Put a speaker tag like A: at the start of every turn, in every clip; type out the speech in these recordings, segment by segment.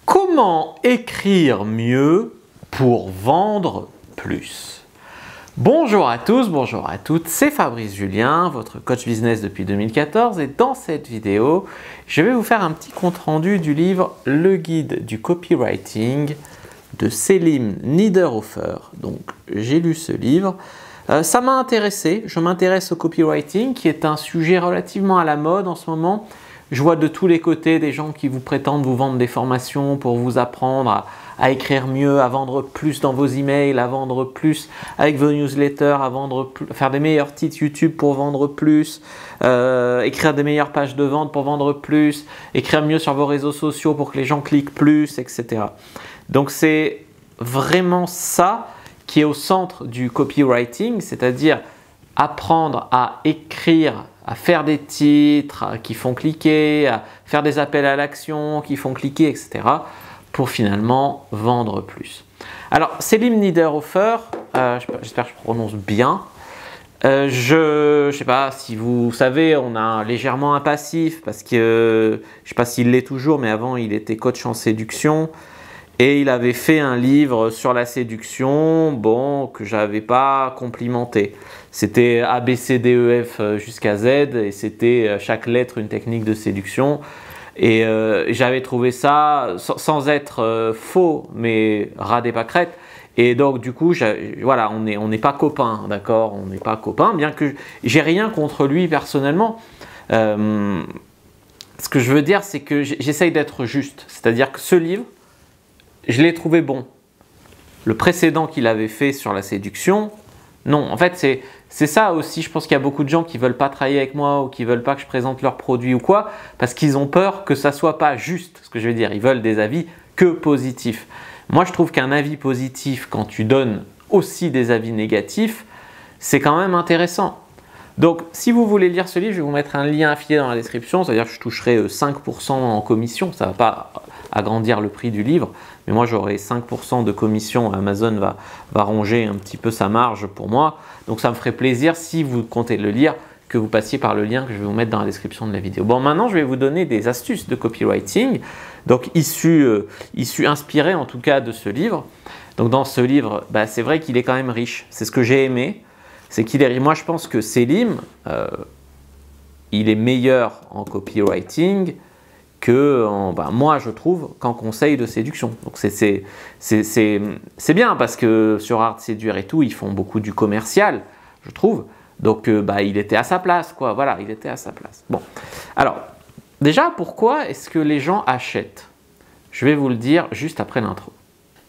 A: Comment écrire mieux pour vendre plus? Bonjour à tous, bonjour à toutes, c'est Fabrice Julien, votre coach business depuis 2014 et dans cette vidéo, je vais vous faire un petit compte rendu du livre Le guide du copywriting de Selim Niederhofer. Donc j'ai lu ce livre, ça m'a intéressé, je m'intéresse au copywriting qui est un sujet relativement à la mode en ce moment. Je vois de tous les côtés des gens qui vous prétendent vous vendre des formations pour vous apprendre à écrire mieux, à vendre plus dans vos emails, à vendre plus avec vos newsletters, à faire des meilleurs titres YouTube pour vendre plus, écrire des meilleures pages de vente pour vendre plus, écrire mieux sur vos réseaux sociaux pour que les gens cliquent plus, etc. Donc c'est vraiment ça qui est au centre du copywriting, c'est-à-dire apprendre à écrire, à faire des titres qui font cliquer, à faire des appels à l'action qui font cliquer, etc. pour finalement vendre plus. Alors, Selim Niederhofer, j'espère que je prononce bien. Je ne sais pas si vous savez, on a légèrement un passif parce que je ne sais pas s'il l'est toujours, mais avant il était coach en séduction. Et il avait fait un livre sur la séduction, bon, que je n'avais pas complimenté. C'était A, B, C, D, E, F jusqu'à Z et c'était chaque lettre une technique de séduction. Et j'avais trouvé ça sans être faux, mais ras des pâquerettes. Et donc du coup, voilà, on n'est pas copains, d'accord? On n'est pas copains, bien que j'ai rien contre lui personnellement. Ce que je veux dire, c'est que j'essaye d'être juste. C'est-à-dire que ce livre, je l'ai trouvé bon. Le précédent qu'il avait fait sur la séduction, non. En fait, c'est ça aussi. Je pense qu'il y a beaucoup de gens qui ne veulent pas travailler avec moi ou qui ne veulent pas que je présente leurs produits ou quoi, parce qu'ils ont peur que ça ne soit pas juste, ce que je veux dire. Ils veulent des avis que positifs. Moi, je trouve qu'un avis positif, quand tu donnes aussi des avis négatifs, c'est quand même intéressant. Donc, si vous voulez lire ce livre, je vais vous mettre un lien affilié dans la description. C'est-à-dire que je toucherai 5% en commission. Ça ne va pas agrandir le prix du livre, mais moi j'aurai 5% de commission. Amazon va ronger un petit peu sa marge pour moi. Donc ça me ferait plaisir, si vous comptez le lire, que vous passiez par le lien que je vais vous mettre dans la description de la vidéo. Bon, maintenant je vais vous donner des astuces de copywriting, donc inspirées en tout cas de ce livre. Donc dans ce livre, c'est vrai qu'il est quand même riche. C'est ce que j'ai aimé. C'est qu'il est riche. Moi je pense que Selim, il est meilleur en copywriting que moi je trouve qu'en conseil de séduction. Donc c'est bien parce que sur Art de séduire et tout, ils font beaucoup du commercial, je trouve. Donc il était à sa place, quoi. Voilà, il était à sa place. Bon, alors déjà, pourquoi est-ce que les gens achètent? Je vais vous le dire juste après l'intro.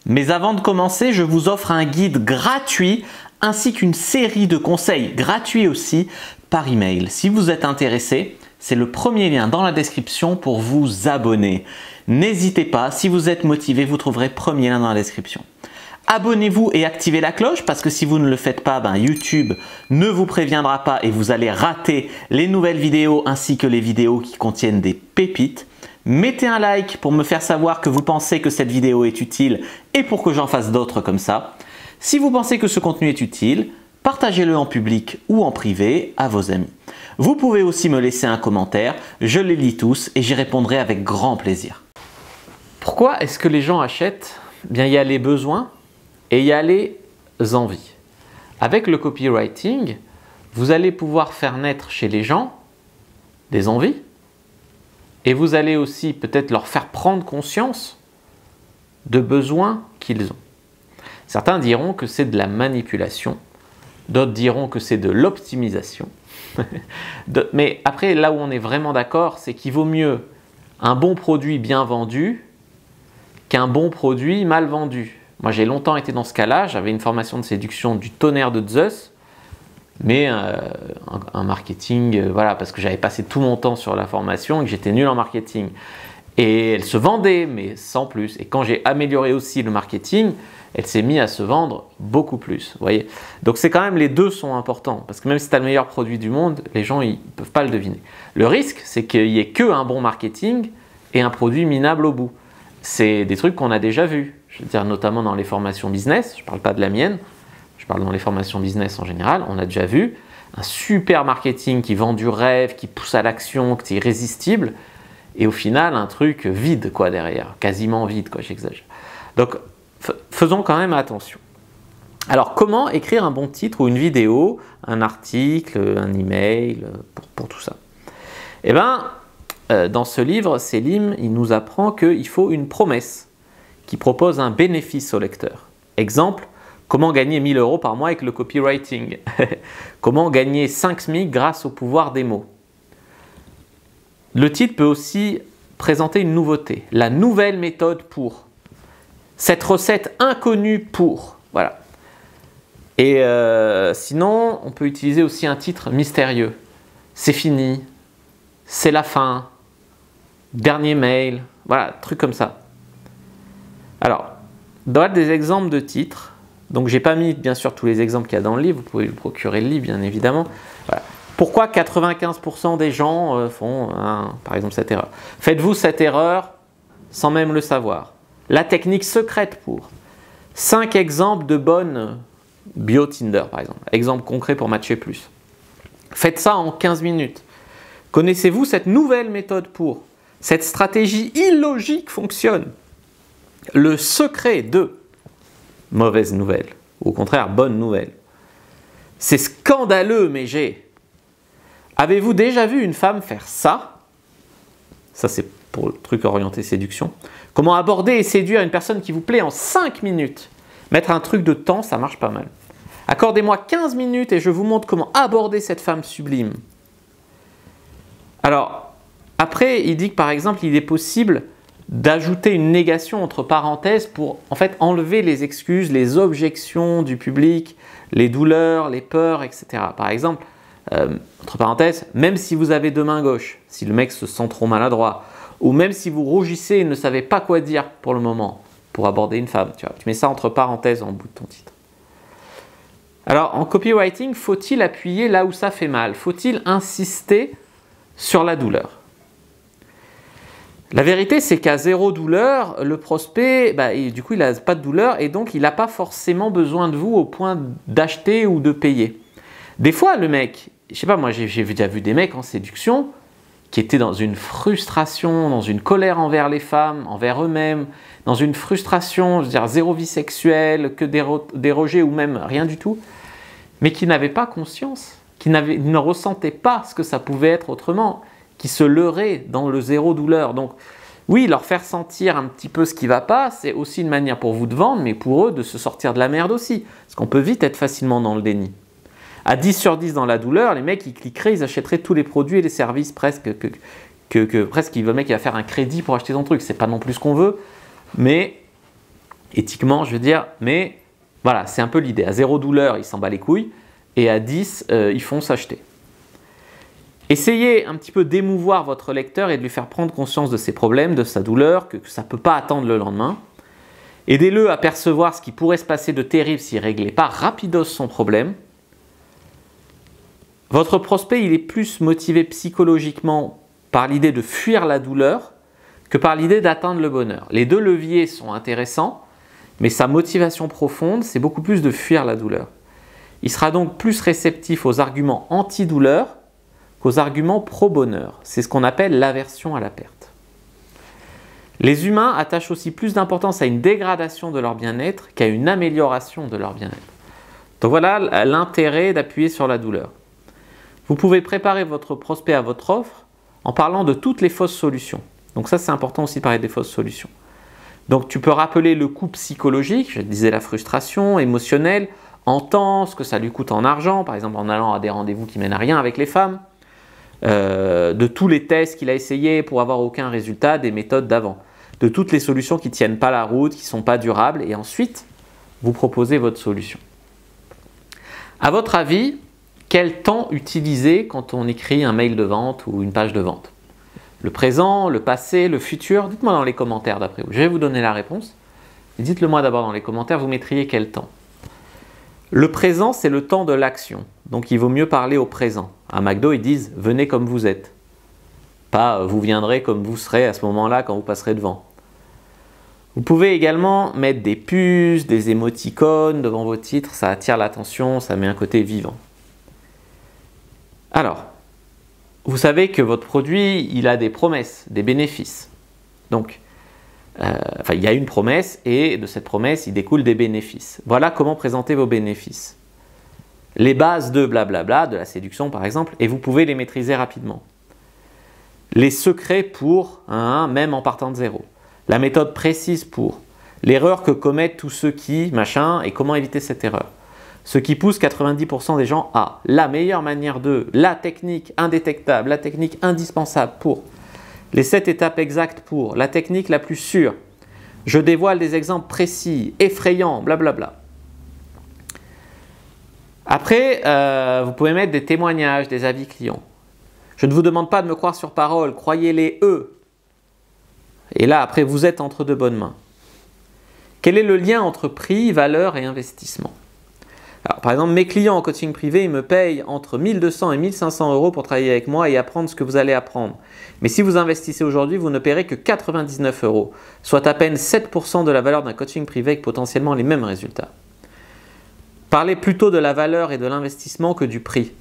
A: Mais avant de commencer, je vous offre un guide gratuit ainsi qu'une série de conseils gratuits aussi par email. Si vous êtes intéressé, c'est le premier lien dans la description pour vous abonner. N'hésitez pas, si vous êtes motivé, vous trouverez le premier lien dans la description. Abonnez-vous et activez la cloche parce que si vous ne le faites pas, YouTube ne vous préviendra pas et vous allez rater les nouvelles vidéos ainsi que les vidéos qui contiennent des pépites. Mettez un like pour me faire savoir que vous pensez que cette vidéo est utile et pour que j'en fasse d'autres comme ça. Si vous pensez que ce contenu est utile, partagez-le en public ou en privé à vos amis. Vous pouvez aussi me laisser un commentaire, je les lis tous et j'y répondrai avec grand plaisir. Pourquoi est-ce que les gens achètent? Bien, il y a les besoins et il y a les envies. Avec le copywriting, vous allez pouvoir faire naître chez les gens des envies et vous allez aussi peut-être leur faire prendre conscience de besoins qu'ils ont. Certains diront que c'est de la manipulation, d'autres diront que c'est de l'optimisation. Mais après, là où on est vraiment d'accord, c'est qu'il vaut mieux un bon produit bien vendu qu'un bon produit mal vendu. Moi, j'ai longtemps été dans ce cas-là. J'avais une formation de séduction du tonnerre de Zeus, mais un marketing, voilà, parce que j'avais passé tout mon temps sur la formation et que j'étais nul en marketing. Et elle se vendait, mais sans plus. Et quand j'ai amélioré aussi le marketing, elle s'est mise à se vendre beaucoup plus. Vous voyez? Donc c'est quand même, les deux sont importants. Parce que même si tu as le meilleur produit du monde, les gens ne peuvent pas le deviner. Le risque, c'est qu'il n'y ait qu'un bon marketing et un produit minable au bout. C'est des trucs qu'on a déjà vus. Je veux dire, notamment dans les formations business. Je ne parle pas de la mienne. Je parle dans les formations business en général. On a déjà vu un super marketing qui vend du rêve, qui pousse à l'action, qui est irrésistible. et au final un truc vide quoi derrière, quasiment vide quoi, j'exagère. Donc faisons quand même attention. Alors comment écrire un bon titre ou une vidéo, un article, un email pour tout ça? Eh bien, dans ce livre, Selim, il nous apprend qu'il faut une promesse qui propose un bénéfice au lecteur. Exemple, comment gagner 1000 € par mois avec le copywriting? Comment gagner 5 SMIC grâce au pouvoir des mots? Le titre peut aussi présenter une nouveauté, la nouvelle méthode pour, cette recette inconnue pour, voilà. Et sinon, on peut utiliser aussi un titre mystérieux. C'est fini, c'est la fin, dernier mail, voilà, truc comme ça. Alors, dans des exemples de titres, donc j'ai pas mis bien sûr tous les exemples qu'il y a dans le livre, vous pouvez vous procurer le livre bien évidemment. Voilà. Pourquoi 95% des gens font, par exemple, cette erreur? Faites-vous cette erreur sans même le savoir. La technique secrète pour. 5 exemples de bonnes bio Tinder, par exemple. Exemple concret pour matcher plus. Faites ça en 15 minutes. Connaissez-vous cette nouvelle méthode pour? Cette stratégie illogique fonctionne. Le secret de mauvaise nouvelle, ou au contraire, bonne nouvelle. C'est scandaleux, mais j'ai. Avez-vous déjà vu une femme faire ça? Ça, c'est pour le truc orienté séduction. Comment aborder et séduire une personne qui vous plaît en 5 minutes? Mettre un truc de temps, ça marche pas mal. Accordez-moi 15 minutes et je vous montre comment aborder cette femme sublime. Alors, après, il dit que par exemple, il est possible d'ajouter une négation entre parenthèses pour en fait enlever les excuses, les objections du public, les douleurs, les peurs, etc. Par exemple, entre parenthèses, même si vous avez deux mains gauches, si le mec se sent trop maladroit, ou même si vous rougissez et ne savez pas quoi dire pour le moment, pour aborder une femme, tu mets ça entre parenthèses en bout de ton titre. Alors, en copywriting, faut-il appuyer là où ça fait mal? Faut-il insister sur la douleur? La vérité, c'est qu'à zéro douleur, le prospect, du coup, il n'a pas de douleur et donc il n'a pas forcément besoin de vous au point d'acheter ou de payer. Des fois, le mec, je sais pas, moi j'ai déjà vu des mecs en séduction qui étaient dans une frustration, dans une colère envers les femmes, envers eux-mêmes, dans une frustration, je veux dire zéro vie sexuelle, que des rejets ou même rien du tout, mais qui n'avaient pas conscience, qui ne ressentaient pas ce que ça pouvait être autrement, qui se leurraient dans le zéro douleur. Donc oui, leur faire sentir un petit peu ce qui ne va pas, c'est aussi une manière pour vous de vendre, mais pour eux de se sortir de la merde aussi, parce qu'on peut vite être facilement dans le déni. À 10 sur 10 dans la douleur, les mecs, ils cliqueraient, ils achèteraient tous les produits et les services presque, presque le mec il va faire un crédit pour acheter son truc. C'est pas non plus ce qu'on veut, mais éthiquement, je veux dire, mais voilà, c'est un peu l'idée. À zéro douleur, ils s'en bat les couilles, et à 10, ils font s'acheter. Essayez un petit peu d'émouvoir votre lecteur et de lui faire prendre conscience de ses problèmes, de sa douleur, que ça ne peut pas attendre le lendemain. Aidez-le à percevoir ce qui pourrait se passer de terrible s'il ne réglait pas rapidos son problème. Votre prospect, il est plus motivé psychologiquement par l'idée de fuir la douleur que par l'idée d'atteindre le bonheur. Les deux leviers sont intéressants, mais sa motivation profonde, c'est beaucoup plus de fuir la douleur. Il sera donc plus réceptif aux arguments anti-douleur qu'aux arguments pro-bonheur. C'est ce qu'on appelle l'aversion à la perte. Les humains attachent aussi plus d'importance à une dégradation de leur bien-être qu'à une amélioration de leur bien-être. Donc voilà l'intérêt d'appuyer sur la douleur. Vous pouvez préparer votre prospect à votre offre en parlant de toutes les fausses solutions. Donc ça, c'est important aussi de parler des fausses solutions. Donc tu peux rappeler le coût psychologique, je disais la frustration émotionnelle, en temps, ce que ça lui coûte en argent, par exemple en allant à des rendez-vous qui mènent à rien avec les femmes, de tous les tests qu'il a essayés pour avoir aucun résultat, des méthodes d'avant, de toutes les solutions qui ne tiennent pas la route, qui ne sont pas durables, et ensuite, vous proposez votre solution. À votre avis, quel temps utiliser quand on écrit un mail de vente ou une page de vente? Le présent, le passé, le futur? Dites-moi dans les commentaires d'après vous. Je vais vous donner la réponse. Dites-le moi d'abord dans les commentaires, vous mettriez quel temps? Le présent, c'est le temps de l'action. Donc, il vaut mieux parler au présent. À McDo, ils disent « venez comme vous êtes ». Pas « vous viendrez comme vous serez à ce moment-là quand vous passerez devant ». Vous pouvez également mettre des puces, des émoticônes devant vos titres. Ça attire l'attention, ça met un côté vivant. Alors, vous savez que votre produit, il a des promesses, des bénéfices. Donc, il y a une promesse et de cette promesse, il découle des bénéfices. Voilà comment présenter vos bénéfices. Les bases de blablabla, de la séduction par exemple, et vous pouvez les maîtriser rapidement. Les secrets pour, même en partant de zéro. La méthode précise pour. L'erreur que commettent tous ceux qui, machin, et comment éviter cette erreur. Ce qui pousse 90% des gens à la meilleure manière de, la technique indétectable, la technique indispensable pour. Les 7 étapes exactes pour, la technique la plus sûre. Je dévoile des exemples précis, effrayants, blablabla. Après, vous pouvez mettre des témoignages, des avis clients. Je ne vous demande pas de me croire sur parole, croyez-les eux. Et là, après, vous êtes entre de bonnes mains. Quel est le lien entre prix, valeur et investissement? Alors, par exemple, mes clients en coaching privé, ils me payent entre 1200 et 1500 euros pour travailler avec moi et apprendre ce que vous allez apprendre. Mais si vous investissez aujourd'hui, vous ne paierez que 99 euros, soit à peine 7% de la valeur d'un coaching privé avec potentiellement les mêmes résultats. Parlez plutôt de la valeur et de l'investissement que du prix.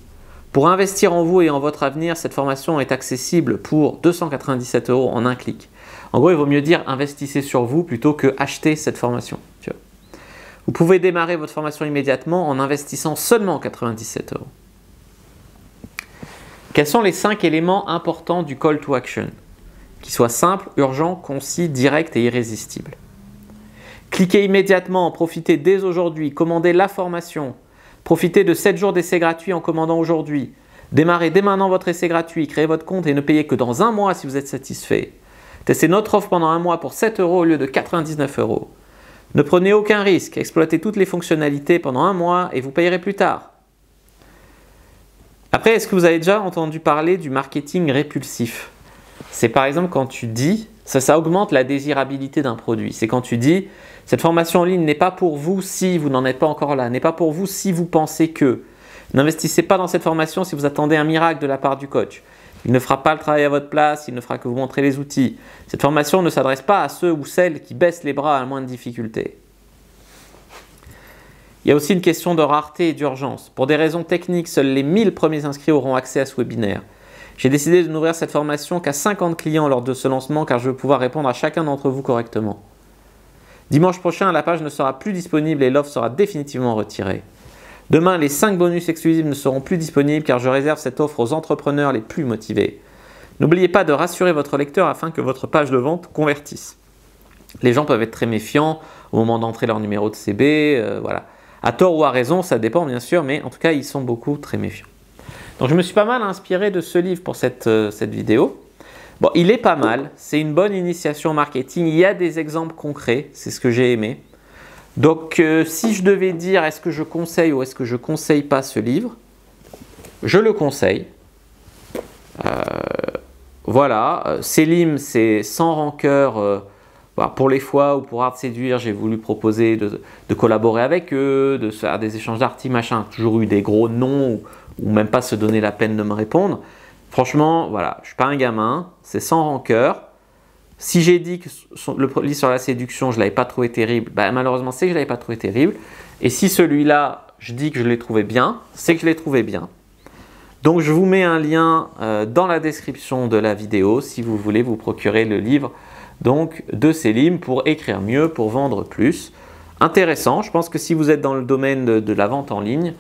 A: Pour investir en vous et en votre avenir, cette formation est accessible pour 297 euros en un clic. En gros, il vaut mieux dire investissez sur vous plutôt que acheter cette formation. Tu vois. Vous pouvez démarrer votre formation immédiatement en investissant seulement 97 euros. Quels sont les 5 éléments importants du call to action? Qui soient simples, urgents, concis, directs et irrésistibles. Cliquez immédiatement, profitez dès aujourd'hui, commandez la formation. Profitez de 7 jours d'essai gratuit en commandant aujourd'hui. Démarrez dès maintenant votre essai gratuit, créez votre compte et ne payez que dans un mois si vous êtes satisfait. Testez notre offre pendant un mois pour 7 euros au lieu de 99 euros. Ne prenez aucun risque, exploitez toutes les fonctionnalités pendant un mois et vous payerez plus tard. Après, est-ce que vous avez déjà entendu parler du marketing répulsif? C'est par exemple quand tu dis, ça augmente la désirabilité d'un produit. C'est quand tu dis, cette formation en ligne n'est pas pour vous si vous n'en êtes pas encore là, n'est pas pour vous si vous pensez que. N'investissez pas dans cette formation si vous attendez un miracle de la part du coach. Il ne fera pas le travail à votre place, il ne fera que vous montrer les outils. Cette formation ne s'adresse pas à ceux ou celles qui baissent les bras à la moindre difficulté. Il y a aussi une question de rareté et d'urgence. Pour des raisons techniques, seuls les 1000 premiers inscrits auront accès à ce webinaire. J'ai décidé de n'ouvrir cette formation qu'à 50 clients lors de ce lancement car je veux pouvoir répondre à chacun d'entre vous correctement. Dimanche prochain, la page ne sera plus disponible et l'offre sera définitivement retirée. Demain, les 5 bonus exclusifs ne seront plus disponibles car je réserve cette offre aux entrepreneurs les plus motivés. N'oubliez pas de rassurer votre lecteur afin que votre page de vente convertisse. Les gens peuvent être très méfiants au moment d'entrer leur numéro de CB, voilà. À tort ou à raison, ça dépend bien sûr, mais en tout cas, ils sont beaucoup très méfiants. Donc, je me suis pas mal inspiré de ce livre pour cette vidéo. Bon, il est pas mal, c'est une bonne initiation au marketing, il y a des exemples concrets, c'est ce que j'ai aimé. Donc, si je devais dire est-ce que je conseille ou est-ce que je ne conseille pas ce livre, je le conseille. Voilà, Selim, c'est sans rancœur. Pour les fois où pour Art Séduire, j'ai voulu proposer de collaborer avec eux, de faire des échanges d'articles, machin. Toujours eu des gros noms ou même pas se donner la peine de me répondre. Franchement, voilà, je ne suis pas un gamin, c'est sans rancœur. Si j'ai dit que le livre sur la séduction, je ne l'avais pas trouvé terrible, malheureusement, c'est que je ne l'avais pas trouvé terrible. Et si celui-là, je dis que je l'ai trouvé bien, c'est que je l'ai trouvé bien. Donc, je vous mets un lien dans la description de la vidéo si vous voulez vous procurer le livre donc, de Selim pour écrire mieux, pour vendre plus. Intéressant, je pense que si vous êtes dans le domaine de la vente en ligne,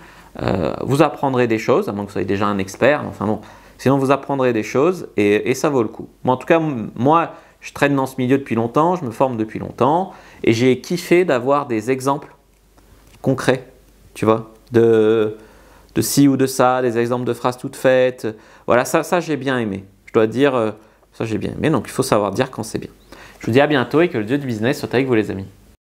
A: vous apprendrez des choses, à moins que vous soyez déjà un expert, enfin bon, sinon vous apprendrez des choses et ça vaut le coup. Mais en tout cas, moi, je traîne dans ce milieu depuis longtemps, je me forme depuis longtemps et j'ai kiffé d'avoir des exemples concrets, tu vois, de ci ou de ça, des exemples de phrases toutes faites. Voilà, ça j'ai bien aimé. Je dois dire, ça j'ai bien aimé, donc il faut savoir dire quand c'est bien. Je vous dis à bientôt et que le dieu du business soit avec vous les amis.